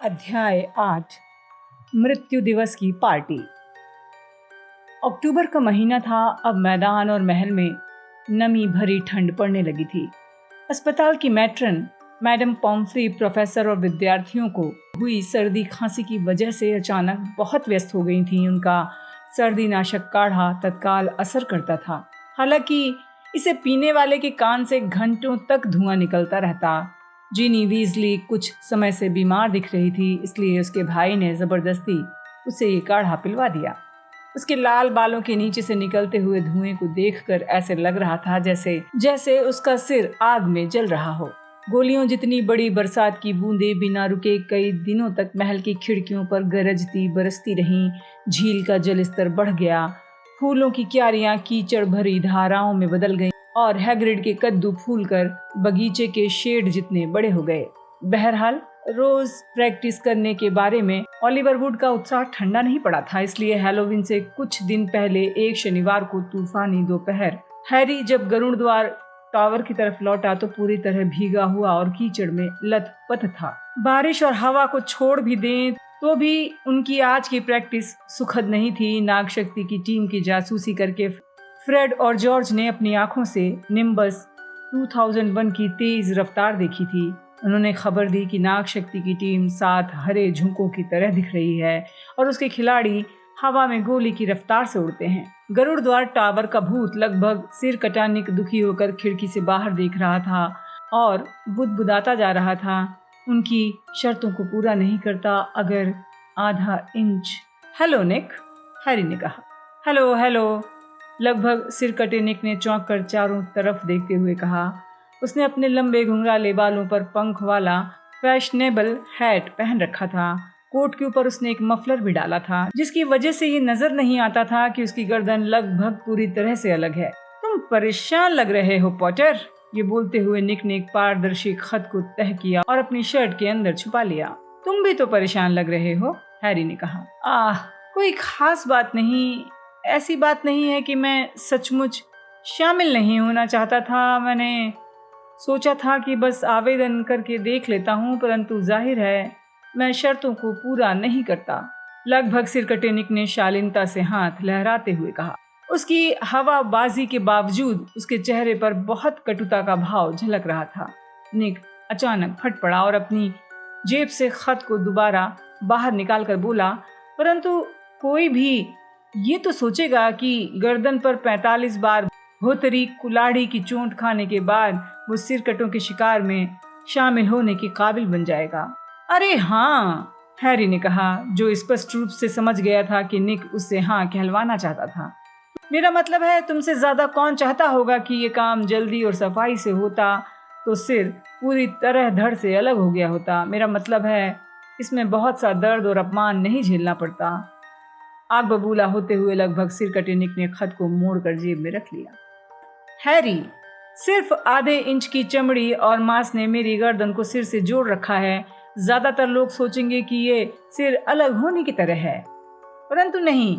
अध्याय 8 मृत्यु दिवस की पार्टी। अक्टूबर का महीना था। अब मैदान और महल में नमी भरी ठंड पड़ने लगी थी। अस्पताल की मैट्रन मैडम पॉम्फ्री प्रोफेसर और विद्यार्थियों को हुई सर्दी खांसी की वजह से अचानक बहुत व्यस्त हो गई थीं। उनका सर्दी नाशक काढ़ा तत्काल असर करता था। हालांकि इसे पीने वाले के कान से घंटों तक धुआं निकलता रहता। जीनी वीजली कुछ समय से बीमार दिख रही थी, इसलिए उसके भाई ने जबरदस्ती उसे ये काढ़ा पिलवा दिया। उसके लाल बालों के नीचे से निकलते हुए धुएं को देखकर ऐसे लग रहा था जैसे उसका सिर आग में जल रहा हो। गोलियों जितनी बड़ी बरसात की बूंदें बिना रुके कई दिनों तक महल की खिड़कियों पर गरजती बरसती रहीं। झील का जल स्तर बढ़ गया, फूलों की क्यारियां कीचड़ भरी धाराओं में बदल गईं और हैग्रिड के कद्दू फूलकर बगीचे के शेड जितने बड़े हो गए। बहरहाल रोज प्रैक्टिस करने के बारे में ओलिवर वुड का उत्साह ठंडा नहीं पड़ा था, इसलिए हैलोवीन से कुछ दिन पहले एक शनिवार को तूफानी दोपहर हैरी जब गरुड़ द्वार टावर की तरफ लौटा तो पूरी तरह भीगा हुआ और कीचड़ में लथपथ था। बारिश और हवा को छोड़ भी दें तो भी उनकी आज की प्रैक्टिस सुखद नहीं थी। नाग शक्ति की टीम की जासूसी करके फ्रेड और जॉर्ज ने अपनी आंखों से निम्बस 2001 की तेज रफ्तार देखी थी। उन्होंने खबर दी कि नाग शक्ति की टीम 7 हरे झुंकों की तरह दिख रही है और उसके खिलाड़ी हवा में गोली की रफ्तार से उड़ते हैं। गरुड़ द्वार टावर का भूत लगभग सिर कटानिक दुखी होकर खिड़की से बाहर देख रहा था और बुदबुदाता जा रहा था। उनकी शर्तों को पूरा नहीं करता अगर आधा इंच। हेलो निक, हैरी ने कहा। हेलो हेलो, लगभग सिर कटे निक ने चौंक कर चारों तरफ देखते हुए कहा। उसने अपने लंबे घुंघराले बालों पर पंख वाला फैशनेबल हैट पहन रखा था। कोट के ऊपर उसने एक मफलर भी डाला था, जिसकी वजह से ये नजर नहीं आता था कि उसकी गर्दन लगभग पूरी तरह से अलग है। तुम परेशान लग रहे हो पॉटर, ये बोलते हुए निक ने एक पारदर्शी खत को तह किया और अपनी शर्ट के अंदर छुपा लिया। तुम भी तो परेशान लग रहे हो, हैरी ने कहा। कोई खास बात नहीं, ऐसी बात नहीं है कि मैं सचमुच शामिल नहीं होना चाहता था। मैंने सोचा था कि बस आवेदन करके देख लेता हूँ, परंतु जाहिर है मैं शर्तों को पूरा नहीं करता। लगभग सिर कटे निक ने शालीनता से हाथ लहराते हुए कहा। उसकी हवाबाजी के बावजूद उसके चेहरे पर बहुत कटुता का भाव झलक रहा था। निक अचानक फट पड़ा और अपनी जेब से खत को दोबारा बाहर निकाल कर बोला, परंतु कोई भी ये तो सोचेगा कि गर्दन पर 45 बार भोतरी कुल्हाड़ी की चोट खाने के बाद वो सिरकटों के शिकार में शामिल होने के काबिल बन जाएगा। अरे हाँ, हैरी ने कहा, जो स्पष्ट रूप से समझ गया था कि निक उससे हाँ कहलवाना चाहता था। मेरा मतलब है, तुमसे ज्यादा कौन चाहता होगा कि ये काम जल्दी और सफाई से होता तो सिर पूरी तरह धड़ से अलग हो गया होता। मेरा मतलब है, इसमें बहुत सा दर्द और अपमान नहीं झेलना पड़ता। आग बबूला होते हुए लगभग सिर कटे निक ने खत को मोड़कर जेब में रख लिया। हैरी, सिर्फ आधे इंच की चमड़ी और मांस ने मेरी गर्दन को सिर से जोड़ रखा है। ज्यादातर लोग सोचेंगे कि ये सिर अलग होने की तरह है, परंतु नहीं,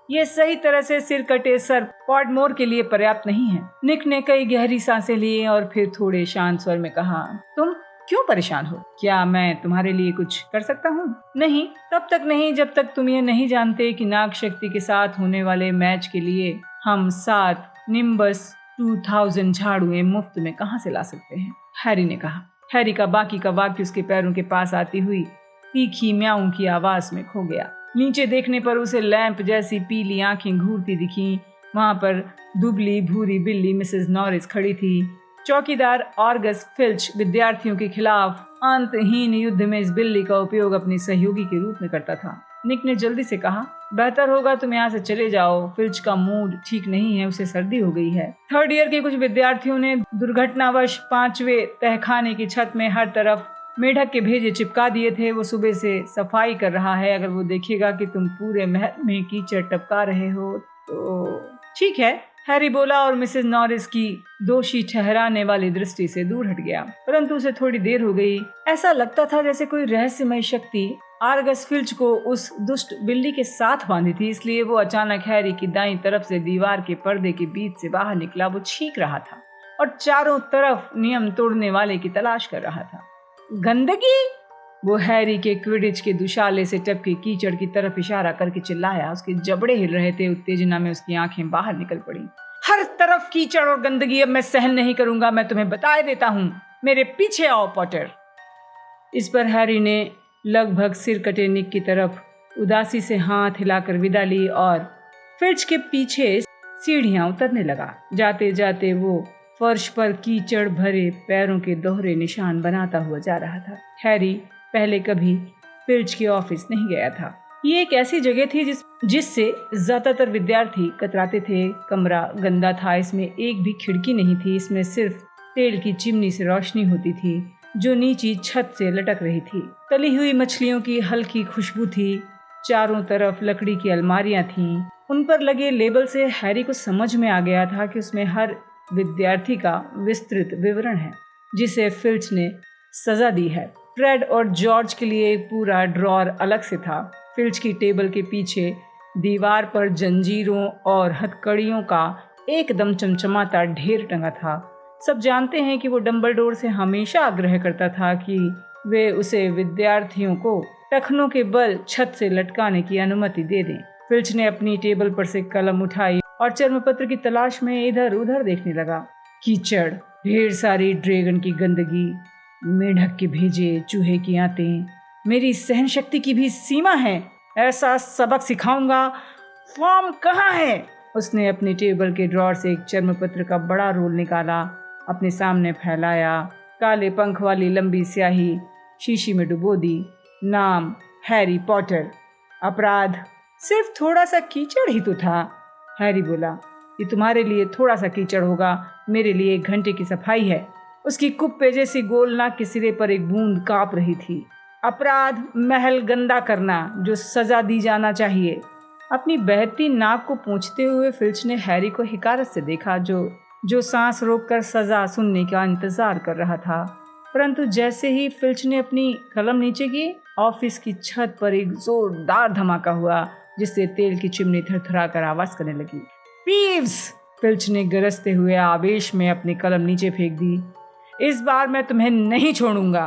ये सही तरह से सिर कटे सर पॉडमोर के लिए पर्याप्त नहीं है। निक ने कई गहरी सांसें ली और फिर थोड़े शांत स्वर में कहा, तुम क्यों परेशान हो? क्या मैं तुम्हारे लिए कुछ कर सकता हूँ? नहीं, तब तक नहीं जब तक तुम ये नहीं जानते कि नाग शक्ति के साथ होने वाले मैच के लिए हम 7 निम्बस 2000 झाड़ुएं मुफ्त में कहाँ से ला सकते हैं, हैरी ने कहा। हैरी का बाकी का वाक्य उसके पैरों के पास आती हुई तीखी म्याऊं की आवाज में खो गया। नीचे देखने पर उसे लैंप जैसी पीली आंखें घूरती दिखीं। वहां पर दुबली भूरी बिल्ली मिसेस नॉरिस खड़ी थी। चौकीदार ऑर्गस फिल्च विद्यार्थियों के खिलाफ अंतहीन युद्ध में इस बिल्ली का उपयोग अपनी सहयोगी के रूप में करता था। निक ने जल्दी से कहा, बेहतर होगा तुम यहाँ से चले जाओ। फिल्च का मूड ठीक नहीं है, उसे सर्दी हो गई है। 3rd ईयर के कुछ विद्यार्थियों ने दुर्घटनावश 5वें तहखाने की छत में हर तरफ मेढक के भेजे चिपका दिए थे। वो सुबह से सफाई कर रहा है। अगर वो देखेगा कि तुम पूरे महल में कीचड़ टपका रहे हो तो ठीक है, हैरी बोला और मिसेस नॉरिस की दोषी ठहराने वाली दृष्टि से दूर हट गया। परंतु उसे थोड़ी देर हो गई। ऐसा लगता था जैसे कोई रहस्यमय शक्ति आर्गस फिल्च को उस दुष्ट बिल्ली के साथ बांधी थी, इसलिए वो अचानक हैरी की दाईं तरफ से दीवार के पर्दे के बीच से बाहर निकला। वो छींक रहा था और चारों तरफ नियम तोड़ने वाले की तलाश कर रहा था। गंदगी, वो हैरी के क्विडिच के दुशाले से टपके कीचड़ की तरफ इशारा करके चिल्लाया। उसके जबड़े हिल रहे थे। उत्तेजना में उसकी आंखें बाहर निकल पड़ी। हर तरफ कीचड़ और गंदगी, अब मैं सहन नहीं करूंगा। मैं तुम्हें बता देता हूं, मेरे पीछे आओ पॉटर। इस पर हैरी ने लगभग सिर कटे निक की तरफ उदासी से हाथ हिलाकर विदा ली और फिल्च के पीछे सीढ़ियां उतरने लगा। जाते जाते वो फर्श पर कीचड़ भरे पैरों के दोहरे निशान बनाता हुआ जा रहा था। हैरी पहले कभी फिल्च के ऑफिस नहीं गया था। ये एक ऐसी जगह थी जिससे ज्यादातर विद्यार्थी कतराते थे। कमरा गंदा था, इसमें एक भी खिड़की नहीं थी। इसमें सिर्फ तेल की चिमनी से रोशनी होती थी जो नीची छत से लटक रही थी। तली हुई मछलियों की हल्की खुशबू थी। चारों तरफ लकड़ी की अलमारियां थीं। उन पर लगे लेबल से हैरी को समझ में आ गया था कि उसमें हर विद्यार्थी का विस्तृत विवरण है जिसे फिल्च ने सजा दी है। फ्रेड और जॉर्ज के लिए एक पूरा ड्रॉर अलग से था। फिल्च की टेबल के पीछे दीवार पर जंजीरों और हथकड़ियों का एकदम चमचमाता ढेर टंगा था। सब जानते हैं कि वो डंबलडोर से हमेशा आग्रह करता था कि वे उसे विद्यार्थियों को टखनों के बल छत से लटकाने की अनुमति दे दें। फिल्च ने अपनी टेबल पर से कलम उठाई और चर्मपत्र की तलाश में इधर उधर देखने लगा। कीचड़, ढेर सारी ड्रैगन की गंदगी, मेंढक के भेजे, चूहे की आंतें। मेरी सहन शक्ति की भी सीमा है। ऐसा सबक सिखाऊंगा। फॉर्म कहाँ है? उसने अपनी टेबल के ड्रॉर से एक चर्मपत्र का बड़ा रोल निकाला, अपने सामने फैलाया। काले पंख वाली लंबी स्याही शीशी में डुबो दी। नाम हैरी पॉटर। अपराध सिर्फ थोड़ा सा कीचड़ ही तो था। हैरी बोला, ये तुम्हारे लिए थोड़ा सा कीचड़ होगा, मेरे लिए 1 घंटे की सफाई है। उसकी कुप्पे जैसी गोल नाक के सिरे पर एक बूंद कांप रही थी। अपराध महल गंदा करना, जो सजा दी जाना चाहिए। अपनी बहती नाक को पोंछते हुए फिल्च ने हैरी को हिकारत से देखा, जो सांस रोककर सजा सुनने का इंतजार कर रहा था। परंतु जैसे ही फिल्च ने अपनी कलम नीचे की, ऑफिस की छत पर एक जोरदार धमाका हुआ जिससे तेल की चिमनी थरथरा कर आवाज करने लगी। पीव्स! फिल्च ने गरजते हुए आवेश में अपनी कलम नीचे फेंक दी। इस बार मैं तुम्हें नहीं छोड़ूंगा।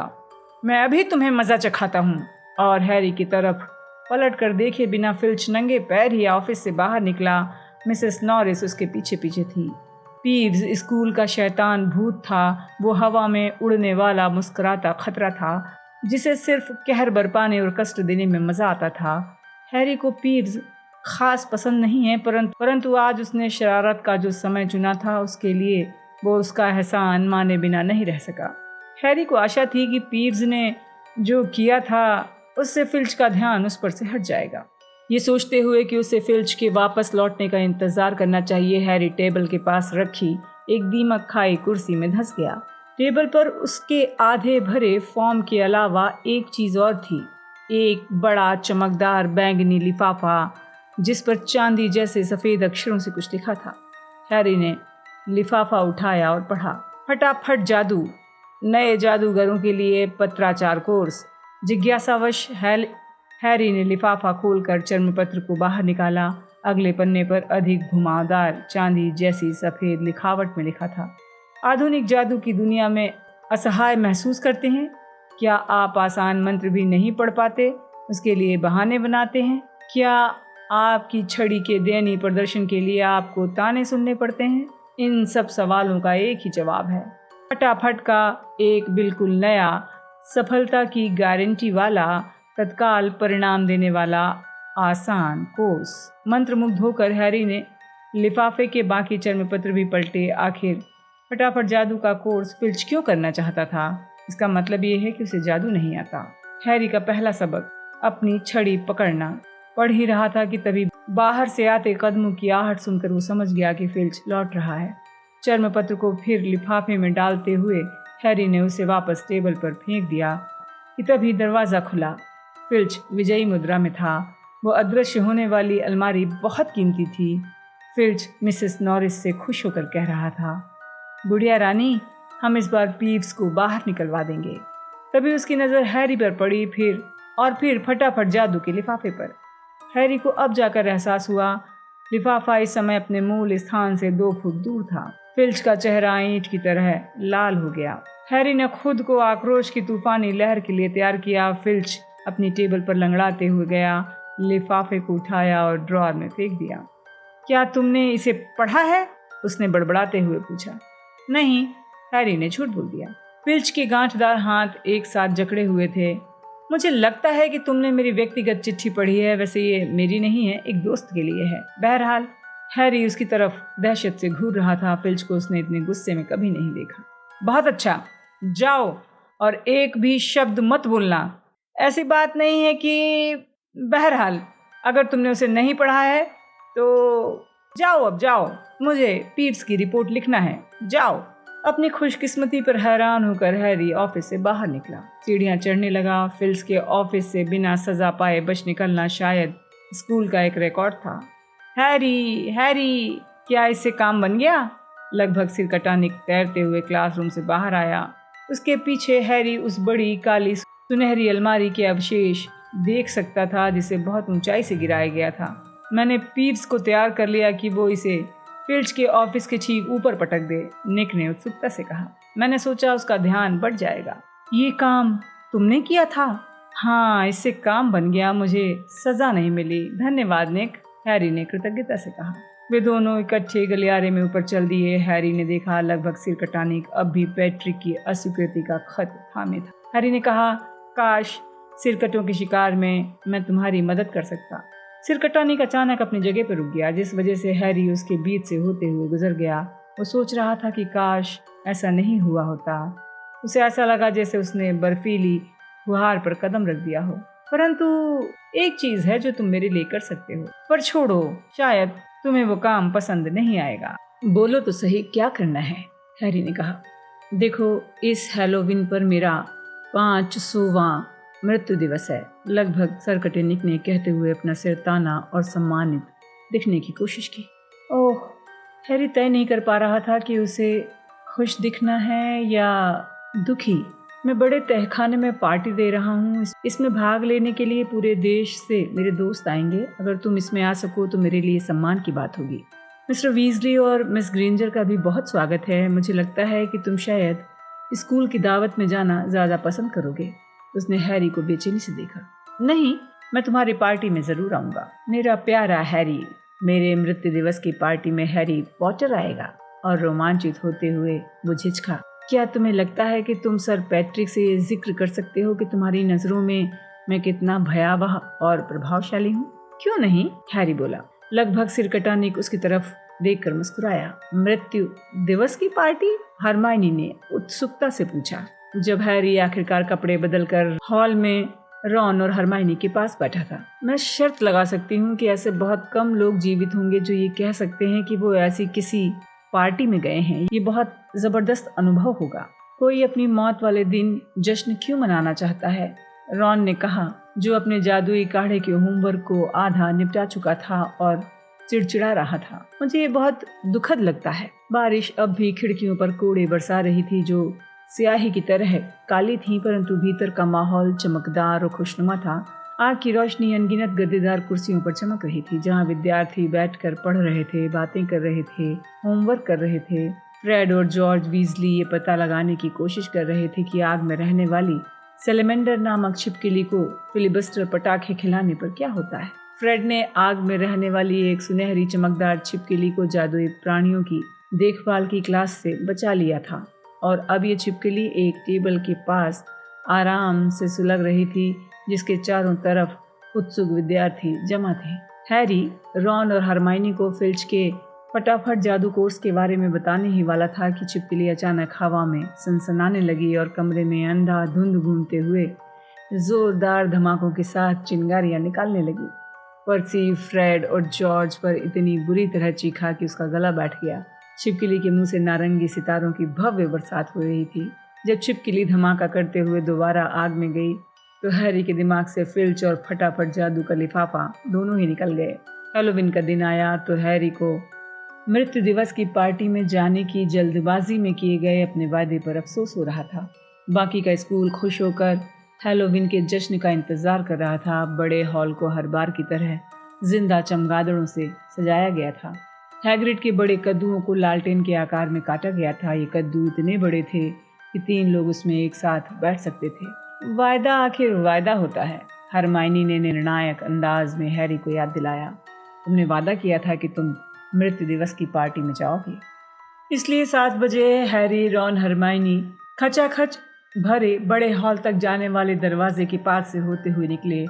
मैं अभी तुम्हें मजा चखाता हूँ। और हैरी की तरफ पलट कर देखे बिना फिल्च नंगे पैर ही ऑफिस से बाहर निकला। मिसेस नॉरिस उसके पीछे पीछे थी। पीव्स स्कूल का शैतान भूत था। वो हवा में उड़ने वाला मुस्कुराता खतरा था जिसे सिर्फ कहर बरपाने और कष्ट देने में मजा आता था। हैरी को पीव्स खास पसंद नहीं है, परंतु आज उसने शरारत का जो समय चुना था उसके लिए वो उसका एहसान माने बिना नहीं रह सका। हैरी को आशा थी कि पीव्स ने जो किया था उससे फिल्च का ध्यान उस पर से हट जाएगा। ये सोचते हुए कि उसे फिल्च के वापस लौटने का इंतजार करना चाहिए, हैरी टेबल के पास रखी एक दीमक खाई कुर्सी में धंस गया। टेबल पर उसके आधे भरे फॉर्म के अलावा एक चीज और थी, एक बड़ा चमकदार बैंगनी लिफाफा जिस पर चांदी जैसे सफेद अक्षरों से कुछ लिखा था। हैरी ने लिफाफा उठाया और पढ़ा, फटाफट जादू, नए जादूगरों के लिए पत्राचार कोर्स। जिज्ञासावश हैरी ने लिफाफा खोलकर चर्मपत्र को बाहर निकाला। अगले पन्ने पर अधिक घुमावदार चांदी जैसी सफेद लिखावट में लिखा था, आधुनिक जादू की दुनिया में असहाय महसूस करते हैं? क्या आप आसान मंत्र भी नहीं पढ़ पाते? उसके लिए बहाने बनाते हैं? क्या आपकी छड़ी के दयनीय प्रदर्शन के लिए आपको ताने सुनने पड़ते हैं? इन सब सवालों का एक ही जवाब है, फटाफट का एक बिल्कुल नया, सफलता की गारंटी वाला, तत्काल परिणाम देने वाला आसान कोर्स। मंत्रमुग्ध होकर हैरी ने लिफाफे के बाकी चर्मपत्र भी पलटे। आखिर फटाफट जादू का कोर्स फिल्च क्यों करना चाहता था? इसका मतलब ये है कि उसे जादू नहीं आता। हैरी का पहला सबक अपनी छड़ी पकड़ना। पढ़ ही रहा था कि तभी बाहर से आते कदमों की आहट सुनकर वो समझ गया कि फिल्च लौट रहा है। चर्मपत्र को फिर लिफाफे में डालते हुए हैरी ने उसे वापस टेबल पर फेंक दिया कि तभी दरवाजा खुला। फिल्च विजयी मुद्रा में था। वो अदृश्य होने वाली अलमारी बहुत कीमती थी। फिल्च मिसेस नॉरिस से खुश होकर कह रहा था, बुढ़िया रानी, हम इस बार पीव्स को बाहर निकलवा देंगे। तभी उसकी नज़र हैरी पर पड़ी, फिर फटाफट जादू के लिफाफे पर। हैरी को अब जाकर एहसास हुआ लिफाफा इस समय अपने मूल स्थान से 2 फुट दूर था। फिल्च का चेहरा ईंट की तरह लाल हो गया। हैरी ने खुद को आक्रोश की तूफानी लहर के लिए तैयार किया। फिल्च अपनी टेबल पर लंगड़ाते हुए गया, लिफाफे को उठाया और ड्रॉअर में फेंक दिया। क्या तुमने इसे पढ़ा है? उसने बड़बड़ाते हुए पूछा। नहीं, हैरी ने झूठ बोल दिया। फिल्च के गांठदार हाथ एक साथ जकड़े हुए थे। मुझे लगता है कि तुमने मेरी व्यक्तिगत चिट्ठी पढ़ी है, वैसे ये मेरी नहीं है, एक दोस्त के लिए है। बहरहाल, हैरी उसकी तरफ दहशत से घूर रहा था। फिल्च को उसने इतने गुस्से में कभी नहीं देखा। बहुत अच्छा, जाओ और एक भी शब्द मत बोलना। ऐसी बात नहीं है कि बहरहाल अगर तुमने उसे नहीं पढ़ा है तो जाओ, अब जाओ, मुझे पीप्स की रिपोर्ट लिखना है, जाओ। अपनी खुशकिस्मती पर हैरान होकर हैरी ऑफिस से बाहर निकला, सीढ़ियां चढ़ने लगा। फिल्स के ऑफिस से बिना सजा पाए बच निकलना शायद स्कूल का एक रिकॉर्ड था। हैरी, हैरी, क्या इससे काम बन गया? लगभग सिर कटाने तैरते हुए क्लासरूम से बाहर आया। उसके पीछे हैरी उस बड़ी काली सुनहरी अलमारी के अवशेष देख सकता था जिसे बहुत ऊंचाई से गिराया गया था। मैंने पीप्स को तैयार कर लिया कि वो इसे फिल्च के ऑफिस के ठीक ऊपर पटक दे, निक ने उत्सुकता से कहा। मैंने सोचा उसका ध्यान बढ़ जाएगा। ये काम तुमने किया था? हाँ, इससे काम बन गया, मुझे सजा नहीं मिली। धन्यवाद निक, हैरी ने कृतज्ञता से कहा। वे दोनों इकट्ठे गलियारे में ऊपर चल दिए। हैरी ने देखा लगभग सिर कटाने अब भी पैट्रिक की अस्वीकृति का खत थामे था। हैरी ने कहा, काश सिरकटों के शिकार में मैं तुम्हारी मदद कर सकता। सिरकटानिक अचानक अपनी जगह पर रुक गया, जिस वजह से हैरी उसके बीच से होते हुए गुजर गया। वो सोच रहा था कि काश ऐसा नहीं हुआ होता। उसे ऐसा लगा जैसे उसने बर्फीली फुहार पर कदम रख दिया हो। परंतु एक चीज है जो तुम मेरे लिए कर सकते हो, पर छोड़ो, शायद तुम्हें वो काम पसंद नहीं आएगा। बोलो तो सही, क्या करना है? हैरी ने कहा। देखो, इस हैलोवीन पर मेरा 500वां मृत्यु दिवस है, लगभग सरकटे निक ने कहते हुए अपना सिर ताना और सम्मानित दिखने की कोशिश की। ओह, हैरी तय नहीं कर पा रहा था कि उसे खुश दिखना है या दुखी। मैं बड़े तहखाने में पार्टी दे रहा हूँ, इसमें भाग लेने के लिए पूरे देश से मेरे दोस्त आएंगे। अगर तुम इसमें आ सको तो मेरे लिए सम्मान की बात होगी। मिस्टर वीजली और मिस ग्रेंजर का भी बहुत स्वागत है। मुझे लगता है कि तुम शायद स्कूल की दावत में जाना ज्यादा पसंद करोगे। उसने हैरी को बेचैनी से देखा। नहीं, मैं तुम्हारी पार्टी में जरूर आऊंगा। मेरा प्यारा हैरी, मेरे मृत्यु दिवस की पार्टी में हैरी पॉटर आएगा। और रोमांचित होते हुए वो झिझका। क्या तुम्हें लगता है कि तुम सर पैट्रिक से ये जिक्र कर सकते हो कि तुम्हारी नजरों में मैं कितना भयावह और प्रभावशाली हूँ? क्यों नहीं, हैरी बोला। लगभग सिर कटाने उसकी तरफ देखकर मुस्कुराया। मृत्यु दिवस की पार्टी? हरमाइनी ने उत्सुकता से पूछा। जब हैरी आखिरकार कपड़े बदलकर हॉल में रॉन और हरमाइनी के पास बैठा था। मैं शर्त लगा सकती हूँ कि ऐसे बहुत कम लोग जीवित होंगे जो ये कह सकते हैं कि वो ऐसी किसी पार्टी में गए हैं। ये बहुत जबरदस्त अनुभव होगा। कोई अपनी मौत वाले दिन जश्न क्यों मनाना चाहता है? रॉन ने कहा, जो अपने जादुई काढ़े के होमवर्क को आधा निपटा चुका था और चिड़चिड़ा रहा था। मुझे ये बहुत दुखद लगता है। बारिश अब भी खिड़कियों पर कोड़े बरसा रही थी जो स्याही की तरह काली थी, परंतु भीतर का माहौल चमकदार और खुशनुमा था। आग की रोशनी अनगिनत गद्देदार कुर्सियों पर चमक रही थी, जहाँ विद्यार्थी बैठकर पढ़ रहे थे, बातें कर रहे थे, होमवर्क कर रहे थे। फ्रेड और जॉर्ज वीजली ये पता लगाने की कोशिश कर रहे थे कि आग में रहने वाली सेलेमेंडर नामक छिपकली को फिलिबस्टर पटाखे खिलाने पर क्या होता है। फ्रेड ने आग में रहने वाली एक सुनहरी चमकदार छिपकली को जादुई प्राणियों की देखभाल की क्लास से बचा लिया था, और अब ये छिपकली एक टेबल के पास आराम से सुलग रही थी, जिसके चारों तरफ उत्सुक विद्यार्थी जमा थे। हैरी, रॉन और हरमाइनी को फिल्च के फटाफट जादू कोर्स के बारे में बताने ही वाला था कि छिपकली अचानक हवा में सनसनाने लगी और कमरे में अंधाधुंध घूमते हुए जोरदार धमाकों के साथ चिंगारियां निकालने लगी। पर्सी, फ्रेड और जॉर्ज पर इतनी बुरी तरह चीखा कि उसका गला बैठ गया। छिपकली के मुंह से नारंगी सितारों की भव्य बरसात हो रही थी। जब छिपकली धमाका करते हुए दोबारा आग में गई तो हैरी के दिमाग से फिल्च और फटाफट जादू का लिफाफा दोनों ही निकल गए। हैलोवीन का दिन आया तो हैरी को मृत्यु दिवस की पार्टी में जाने की जल्दबाजी में किए गए अपने वादे पर अफसोस हो रहा था। बाकी का स्कूल खुश होकर हैलोवीन के जश्न का इंतजार कर रहा था। बड़े हॉल को हर बार की तरह जिंदा चमगादड़ों से सजाया गया था। हैग्रिड के बड़े कद्दुओं को लालटेन के आकार में काटा गया था। ये कद्दू इतने बड़े थे कि 3 लोग उसमें एक साथ बैठ सकते थे। वायदा आखिर वायदा होता है। हरमाइनी ने निर्णायक अंदाज में हैरी को याद दिलाया। तुमने वादा किया था कि तुम मृत्यु दिवस की पार्टी में जाओगे। इसलिए 7 बजे हैरी, रॉन, हरमाइनी खचाखच भरे बड़े हॉल तक जाने वाले दरवाजे के पास से होते हुए निकले।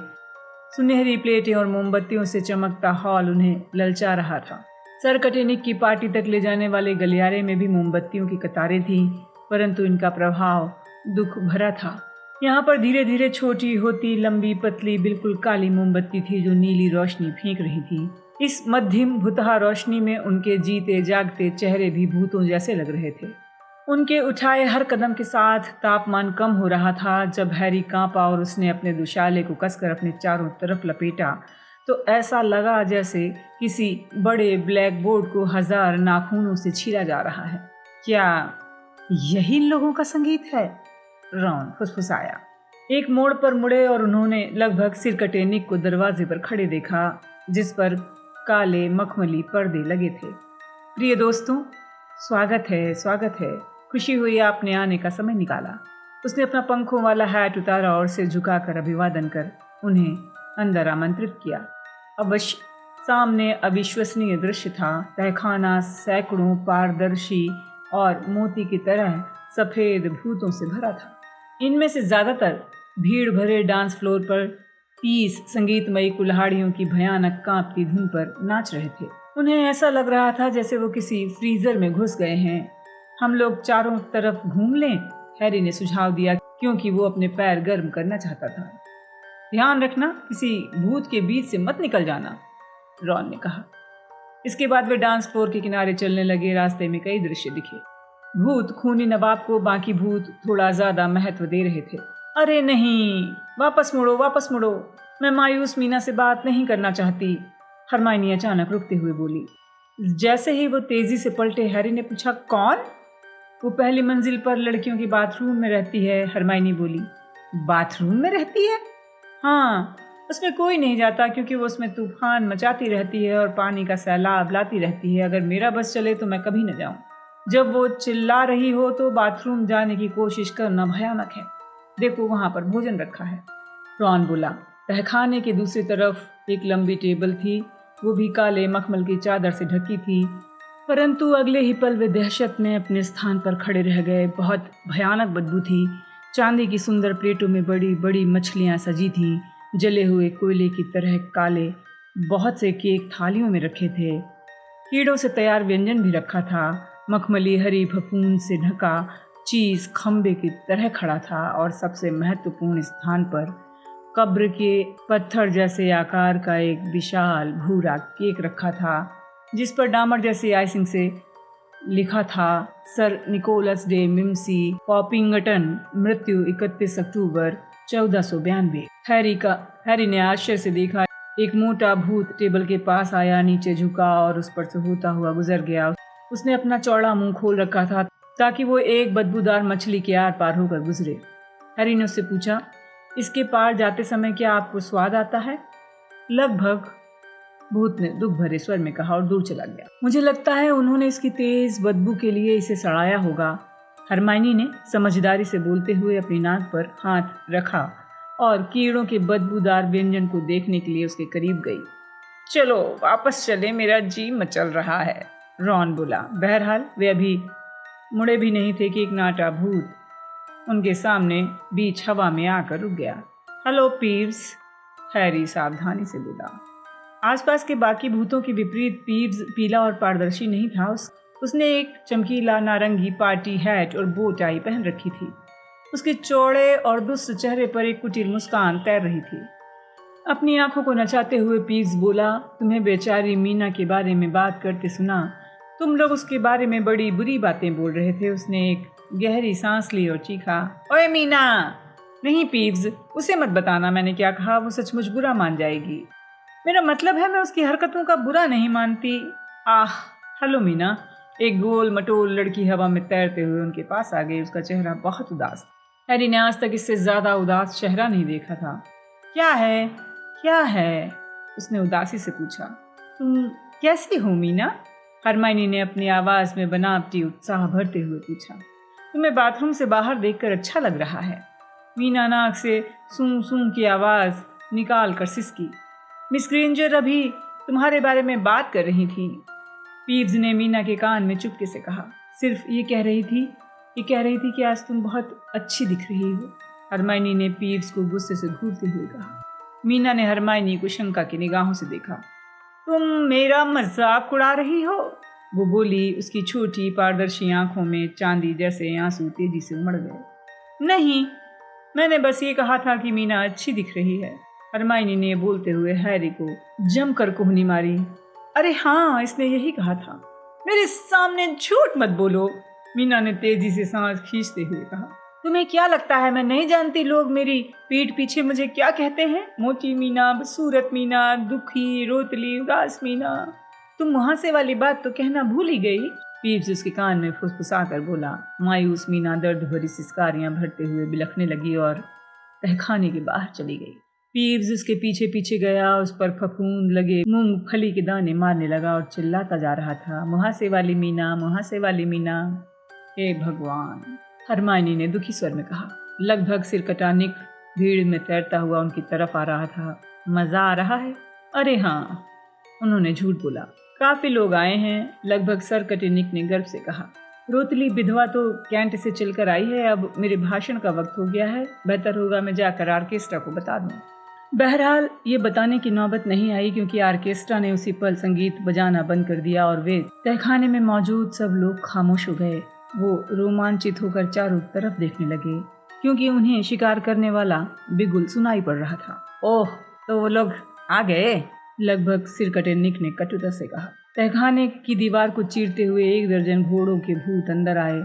सुनहरी प्लेटें और मोमबत्तियों से चमकता हॉल उन्हें ललचा रहा था। सरकटेनिक की पार्टी तक ले जाने वाले गलियारे में भी मोमबत्तियों की कतारें थीं, परंतु इनका प्रभाव दुख भरा था। यहाँ पर धीरे धीरे छोटी होती लंबी पतली बिल्कुल काली मोमबत्ती थी जो नीली रोशनी फेंक रही थी। इस मध्यम भुतहा रोशनी में उनके जीते जागते चेहरे भी भूतों जैसे लग रहे थे। उनके उठाए हर कदम के साथ तापमान कम हो रहा था। जब हैरी कांपा और उसने अपने दुशाले को कसकर अपने चारों तरफ लपेटा तो ऐसा लगा जैसे किसी बड़े ब्लैक बोर्ड को 1000 नाखूनों से छीला जा रहा है। क्या यही इन लोगों का संगीत है? रॉन फुसफुसाया। एक मोड़ पर मुड़े और उन्होंने लगभग सिरकटेनिक को दरवाजे पर खड़े देखा, जिस पर काले मखमली पर्दे लगे थे। प्रिय दोस्तों, स्वागत है, स्वागत है। खुशी हुई आपने आने का समय निकाला। उसने अपना पंखों वाला हैट उतारा और सिर झुकाकर अभिवादन कर उन्हें अंदर आमंत्रित किया। अवश्य सामने अविश्वसनीय दृश्य था। तहखाना सैकड़ों पारदर्शी और मोती की तरह सफेद भूतों से भरा था। इनमें से ज्यादातर भीड़ भरे डांस फ्लोर पर 30 संगीतमयी कुल्हाड़ियों की भयानक कांपती धुन पर नाच रहे थे। उन्हें ऐसा लग रहा था जैसे वो किसी फ्रीजर में घुस गए हैं। हम लोग चारों तरफ घूम लें, हैरी ने सुझाव दिया, क्योंकि वो अपने पैर गर्म करना चाहता था। ध्यान रखना, किसी भूत के बीच से मत निकल जाना, रॉन ने कहा। इसके बाद वे डांस फ्लोर के किनारे चलने लगे। रास्ते में कई दृश्य दिखे। भूत खूनी नवाब को बाकी भूत थोड़ा ज्यादा महत्व दे रहे थे। अरे नहीं, वापस मुड़ो, वापस मुड़ो, मैं मायूस मीना से बात नहीं करना चाहती, हरमाइनी अचानक रुकते हुए बोली। जैसे ही वो तेजी से पलटे, हैरी ने पूछा, कौन? वो पहली मंजिल पर लड़कियों की बाथरूम में रहती है, हरमाइनी बोली। बाथरूम में रहती है? हाँ, उसमें कोई नहीं जाता क्योंकि वो उसमें तूफान मचाती रहती है और पानी का सैलाब लाती रहती है। अगर मेरा बस चले तो मैं कभी न जाऊं। जब वो चिल्ला रही हो तो बाथरूम जाने की कोशिश करना भयानक है। देखो, वहां पर भोजन रखा है, रॉन बोला। तहखाने के दूसरी तरफ एक लंबी टेबल थी, वो भी काले मखमल की चादर से ढकी थी, परंतु अगले ही पल वे दहशत में अपने स्थान पर खड़े रह गए। बहुत भयानक बदबू थी। चांदी की सुंदर प्लेटों में बड़ी बड़ी मछलियां सजी थीं। जले हुए कोयले की तरह काले बहुत से केक थालियों में रखे थे। कीड़ों से तैयार व्यंजन भी रखा था। मखमली हरी फफूंद से ढका चीज खंबे की तरह खड़ा था और सबसे महत्वपूर्ण स्थान पर कब्र के पत्थर जैसे आकार का एक विशाल भूरा केक रखा था, जिस पर डामर जैसी आइसिंग से लिखा था, सर निकोलस डे मिम्सी पॉपिंगटन, मृत्यु 31 अक्टूबर 1492। हैरी ने आश्चर्य से देखा। एक मोटा भूत टेबल के पास आया, नीचे झुका और उस पर से होता हुआ गुजर गया। उसने अपना चौड़ा मुंह खोल रखा था ताकि वो एक बदबूदार मछली के आर पार होकर गुजरे। हैरी ने उससे पूछा, इसके पार जाते समय क्या आपको स्वाद आता है? लगभग, भूत ने दुख भरे स्वर में कहा और दूर चला गया। मुझे लगता है उन्होंने इसकी तेज बदबू के लिए इसे सड़ाया होगा, हरमाइनी ने समझदारी से बोलते हुए अपनी नाक पर हाथ रखा और कीड़ों के बदबूदार व्यंजन को देखने के लिए उसके करीब गई। चलो वापस चले, मेरा जी मचल रहा है, रॉन बोला। बहरहाल वे अभी मुड़े भी नहीं थे कि एक नाटा भूत उनके सामने बीच हवा में आकर रुक गया। हेलो पीव्स, हैरी सावधानी से बोला। आसपास के बाकी भूतों के विपरीत पीव्स पीला और पारदर्शी नहीं था। उसने एक चमकीला नारंगी पार्टी हैट और बो टाई पहन रखी थी। उसके चौड़े और दुष्ट चेहरे पर एक कुटिल मुस्कान तैर रही थी। अपनी आंखों को नचाते हुए पीव्स बोला, तुम्हें बेचारी मीना के बारे में बात करते सुना। तुम लोग उसके बारे में बड़ी बुरी बातें बोल रहे थे। उसने एक गहरी सांस ली और चीखा, ओए मीना! नहीं पीव्स, उसे मत बताना मैंने क्या कहा, वो सचमुच बुरा मान जाएगी। मेरा मतलब है मैं उसकी हरकतों का बुरा नहीं मानती। आह, हेलो मीना। एक गोल मटोल लड़की हवा में तैरते हुए उनके पास आ गई। उसका चेहरा बहुत उदास था। हैरी ने आज तक इससे ज्यादा उदास चेहरा नहीं देखा था। क्या है, क्या है? उसने उदासी से पूछा। तुम कैसी हो मीना? हरमाइनी ने अपनी आवाज में बनावटी उत्साह भरते हुए पूछा। तुम्हें बाथरूम से बाहर देखकर अच्छा लग रहा है। मीना नाक से सूं सूं की आवाज निकाल कर सिसकी। मिस ग्रेंजर अभी तुम्हारे बारे में बात कर रही थी। पीव्स ने मीना के कान में चुपके से कहा। सिर्फ ये कह रही थी कि आज तुम बहुत अच्छी दिख रही हो। हरमाइनी ने पीव्स को गुस्से से घूरते हुए कहा। मीना ने हरमाइनी को शंका की निगाहों से देखा। तुम मेरा मजाक उड़ा रही हो, वो बोली। उसकी छोटी पारदर्शी आंखों में चांदी जैसे आंसू तेजी से उमड़ गए। नहीं, मैंने बस ये कहा था कि मीना अच्छी दिख रही है। हरमाइनी ने बोलते हुए हैरी को जमकर कोहनी मारी। अरे हाँ, इसने यही कहा था। मेरे सामने झूठ मत बोलो, मीना ने तेजी से सांस खींचते हुए कहा। तुम्हें क्या लगता है मैं नहीं जानती लोग मेरी पीठ पीछे मुझे क्या कहते हैं? मोटी मीना, बदसूरत मीना, दुखी, रोतली, उदास मीना। तुम वहां से वाली बात तो कहना भूल ही गई। पीव्स उसके कान में फुसफुसा कर बोला। मायूस मीना दर्द भरी सिसकारियां भरते हुए बिलखने लगी और तहखाने के बाहर चली गई। पीव्स उसके पीछे पीछे गया, उस पर फफूंद लगे मूंगफली के दाने मारने लगा और चिल्लाता जा रहा था, मुहासे वाली मीना, मुहासे वाली मीना। हे भगवान, हरमाइनी ने दुखी स्वर में कहा। लगभग सिरकटा निक भीड़ में तैरता हुआ उनकी तरफ आ रहा था। मजा आ रहा है? अरे हाँ, उन्होंने झूठ बोला। काफी लोग आए हैं, लगभग सरकटे निक ने गर्व से कहा। रोतली विधवा तो कैंट से चलकर आई है। अब मेरे भाषण का वक्त हो गया है। बेहतर होगा मैं जाकर आर्केस्ट्रा को बता दूं। बहरहाल ये बताने की नौबत नहीं आई, क्योंकि आर्केस्ट्रा ने उसी पल संगीत बजाना बंद कर दिया और वे तहखाने में मौजूद सब लोग खामोश हो गए। वो रोमांचित होकर चारों तरफ देखने लगे, क्योंकि उन्हें शिकार करने वाला बिगुल सुनाई पड़ रहा था। ओह, तो वो लोग आ गए, लगभग सिरकटे निक ने कटुता से कहा। तहखाने की दीवार को चीरते हुए 1 दर्जन घोड़ों के भूत अंदर आए।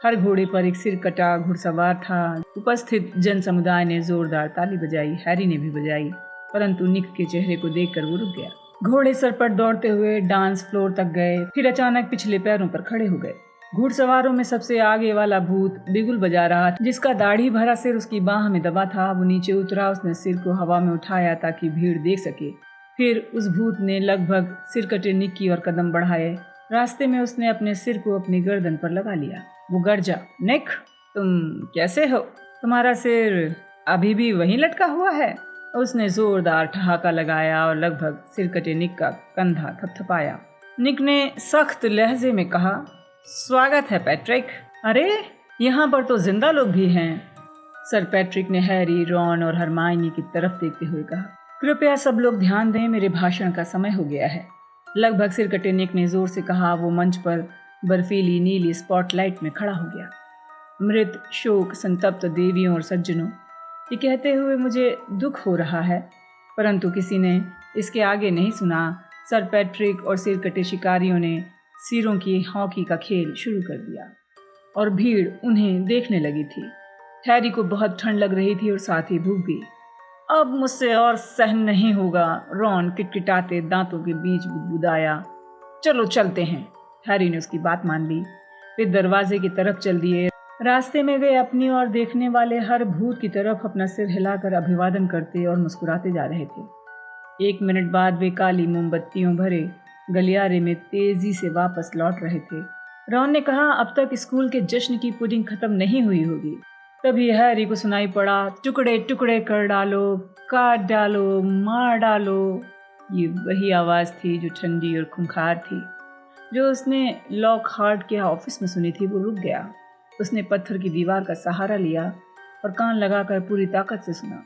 हर घोड़े पर एक सिरकटा घुड़सवार था। उपस्थित जन समुदाय ने जोरदार ताली बजाई। हैरी ने भी बजाई, परंतु निक के चेहरे को देखकर वो रुक गया। घोड़े सरपट दौड़ते हुए डांस फ्लोर तक गए, फिर अचानक पिछले पैरों पर खड़े हो गए। घुड़सवारों में सबसे आगे वाला भूत बिगुल बजा रहा था, जिसका दाढ़ी भरा सिर उसकी बाह में दबा था। वो नीचे उतरा, उसने सिर को हवा में उठाया ताकि भीड़ देख सके। फिर उस भूत ने लगभग सिरकटे निक की ओर कदम बढ़ाए। रास्ते में उसने अपने सिर को अपनी गर्दन पर लगा लिया। वो गरजा, निक, तुम कैसे हो? तुम्हारा सिर अभी भी वहीं लटका हुआ है? उसने जोरदार ठहाका लगाया और लगभग सिरकटे निक का कंधा थपथपाया। निक ने सख्त लहजे में कहा, स्वागत है पैट्रिक। अरे, यहाँ पर तो जिंदा लोग भी हैं। सर पैट्रिक ने हैरी, रॉन और हरमाइनी की तरफ देखते हुए कहा, कृपया सब लोग ध्यान दें, मेरे भाषण का समय हो गया है। लगभग सिरकटे निक ने जोर से कहा। वो मंच पर बर्फीली नीली स्पॉटलाइट में खड़ा हो गया। मृत, शोक संतप्त देवियों और सज्जनों, ये कहते हुए मुझे दुख हो रहा है, परंतु किसी ने इसके आगे नहीं सुना। सर पैट्रिक और सिरकटे शिकारियों ने सिरों की हॉकी का खेल शुरू कर दिया और भीड़ उन्हें देखने लगी थी। हैरी को बहुत ठंड लग रही थी और साथ ही भूख भी। अब मुझसे और सहन नहीं होगा, रॉन किटकिटाते दांतों के बीच बुदबुदाया। चलो चलते हैं। हैरी ने उसकी बात मान ली। वे दरवाजे की तरफ चल दिए। रास्ते में वे अपनी ओर देखने वाले हर भूत की तरफ अपना सिर हिलाकर अभिवादन करते और मुस्कुराते जा रहे थे। 1 मिनट बाद वे काली मोमबत्तियों भरे गलियारे में तेजी से वापस लौट रहे थे। रॉन ने कहा, अब तक स्कूल के जश्न की पुडिंग खत्म नहीं हुई होगी। तभी हैरी को सुनाई पड़ा, टुकड़े टुकड़े कर डालो, काट डालो, मार डालो। ये वही आवाज़ थी जो ठंडी और खूंखार थी, जो उसने लॉकहार्ट के ऑफिस में सुनी थी। वो रुक गया। उसने पत्थर की दीवार का सहारा लिया और कान लगाकर पूरी ताकत से सुना।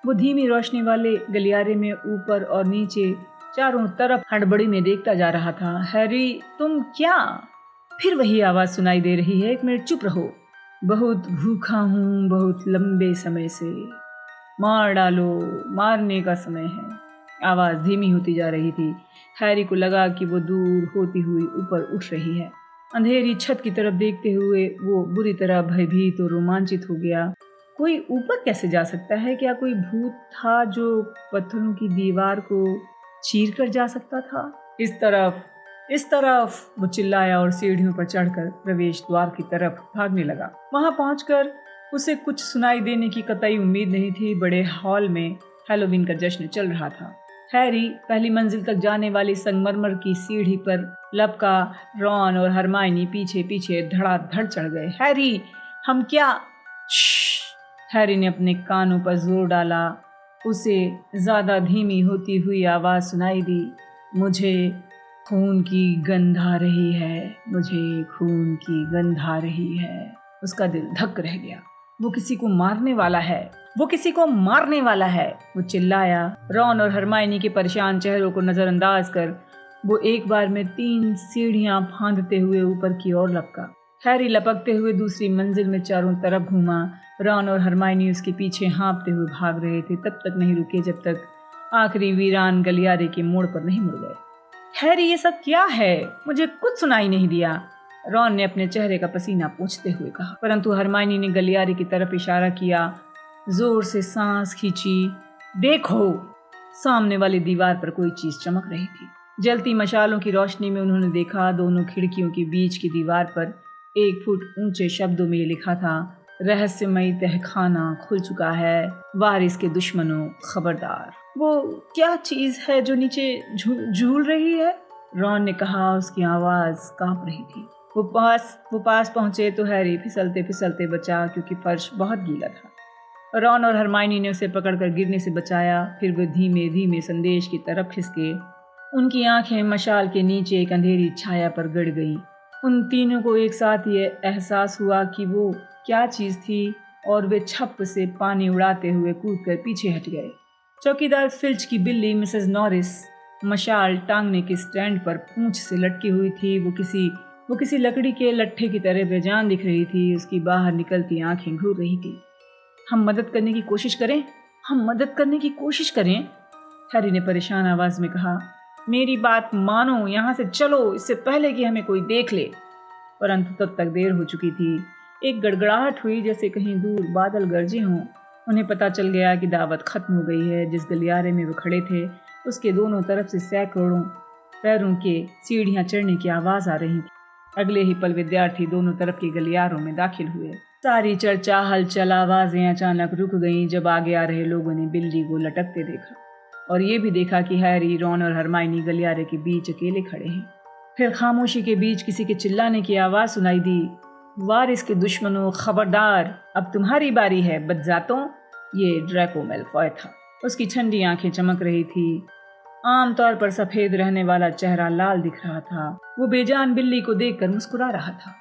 वो धीमी रोशनी वाले गलियारे में ऊपर और नीचे चारों तरफ हड़बड़ी में देखता जा रहा था। हैरी, तुम क्या? फिर वही आवाज़ सुनाई दे रही है, 1 मिनट चुप रहो। बहुत भूखा हूँ, बहुत लंबे समय से। मार डालो, मारने का समय है। आवाज़ धीमी होती जा रही थी। हैरी को लगा कि वो दूर होती हुई ऊपर उठ रही है। अंधेरी छत की तरफ देखते हुए वो बुरी तरह भयभीत और रोमांचित हो गया। कोई ऊपर कैसे जा सकता है? क्या कोई भूत था जो पत्थरों की दीवार को चीर कर जा सकता था? इस तरफ वो चिल्लाया और सीढ़ियों पर चढ़कर प्रवेश द्वार की तरफ भागने लगा। वहां पहुंचकर उसे कुछ सुनाई देने की कतई उम्मीद नहीं थी। बड़े हॉल में हैलोवीन का जश्न चल रहा था। हैरी पहली मंजिल तक जाने वाली संगमरमर की सीढ़ी पर लपका। रॉन और हरमाइनी पीछे पीछे धड़ाधड़ चढ़ गए। हैरी, हम क्या? श्श! हैरी ने अपने कानों पर जोर डाला। उसे ज्यादा धीमी होती हुई आवाज सुनाई दी। मुझे खून की गंध आ रही है, मुझे खून की गंध आ रही है। उसका दिल धक रह गया। वो किसी को मारने वाला है, वो किसी को मारने वाला है, वो चिल्लाया। रॉन और हरमाइनी के परेशान चेहरों को नजरअंदाज कर वो एक बार में 3 सीढ़ियां फांदते हुए ऊपर की ओर लपका। हैरी लपकते हुए दूसरी मंजिल में चारों तरफ घूमा। रॉन और हरमाइनी उसके पीछे हाँफते हुए भाग रहे थे, तब तक नहीं रुके जब तक आखिरी वीरान गलियारे के मोड़ पर नहीं मुड़ गए। हैरी, ये सब क्या है? मुझे कुछ सुनाई नहीं दिया, रॉन ने अपने चेहरे का पसीना पोंछते हुए कहा। परंतु हरमाइनी ने गलियारे की तरफ इशारा किया, जोर से सांस खींची। देखो! सामने वाली दीवार पर कोई चीज चमक रही थी। जलती मशालों की रोशनी में उन्होंने देखा, दोनों खिड़कियों के बीच की दीवार पर 1 फुट ऊंचे शब्दों में लिखा था, रहस्यमयी तहखाना खुल चुका है, वारिस के दुश्मनों खबरदार। वो क्या चीज है जो नीचे झूल रही है? रॉन ने कहा। उसकी आवाज कांप रही थी। वो पास पहुंचे तो हैरी फिसलते फिसलते बचा, क्योंकि फर्श बहुत गीला था। रॉन और हरमाइनी ने उसे पकड़कर गिरने से बचाया। फिर वो धीमे धीमे संदेश की तरफ खिसके। उनकी आंखें मशाल के नीचे एक अंधेरी छाया पर गड़ गईं। उन तीनों को एक साथ ये एहसास हुआ कि वो क्या चीज थी, और वे छप से पानी उड़ाते हुए कूदकर पीछे हट गए। चौकीदार फिल्च की बिल्ली मिसेस नॉरिस मशाल टांगने के स्टैंड पर पूंछ से लटकी हुई थी। वो किसी लकड़ी के लट्ठे की तरह बेजान दिख रही थी। उसकी बाहर निकलती आंखें घूर रही थी। हम मदद करने की कोशिश करें, हम मदद करने की कोशिश करें, हैरी ने परेशान आवाज में कहा। मेरी बात मानो, यहाँ से चलो, इससे पहले कि हमें कोई देख ले। परंतु तब तक देर हो चुकी थी। एक गड़गड़ाहट हुई, जैसे कहीं दूर बादल गरजे हों। उन्हें पता चल गया कि दावत खत्म हो गई है। जिस गलियारे में वो खड़े थे, उसके दोनों तरफ से सैकड़ों पैरों के सीढ़ियां चढ़ने की आवाज आ रही थी। अगले ही पल विद्यार्थी दोनों तरफ के गलियारों में दाखिल हुए। सारी चर्चा, हलचल, आवाजें अचानक रुक गईं जब आगे आ रहे लोगों ने बिल्ली को लटकते देखा, और ये भी देखा कि हैरी, रॉन और हरमाइनी गलियारे के बीच अकेले खड़े हैं। फिर खामोशी के बीच किसी के चिल्लाने की आवाज सुनाई दी, वारिस के दुश्मनों खबरदार, अब तुम्हारी बारी है बदजातों। ये ड्रैको मैलफॉय था। उसकी ठंडी आंखें चमक रही थी। आमतौर पर सफेद रहने वाला चेहरा लाल दिख रहा था। वो बेजान बिल्ली को देखकर मुस्कुरा रहा था।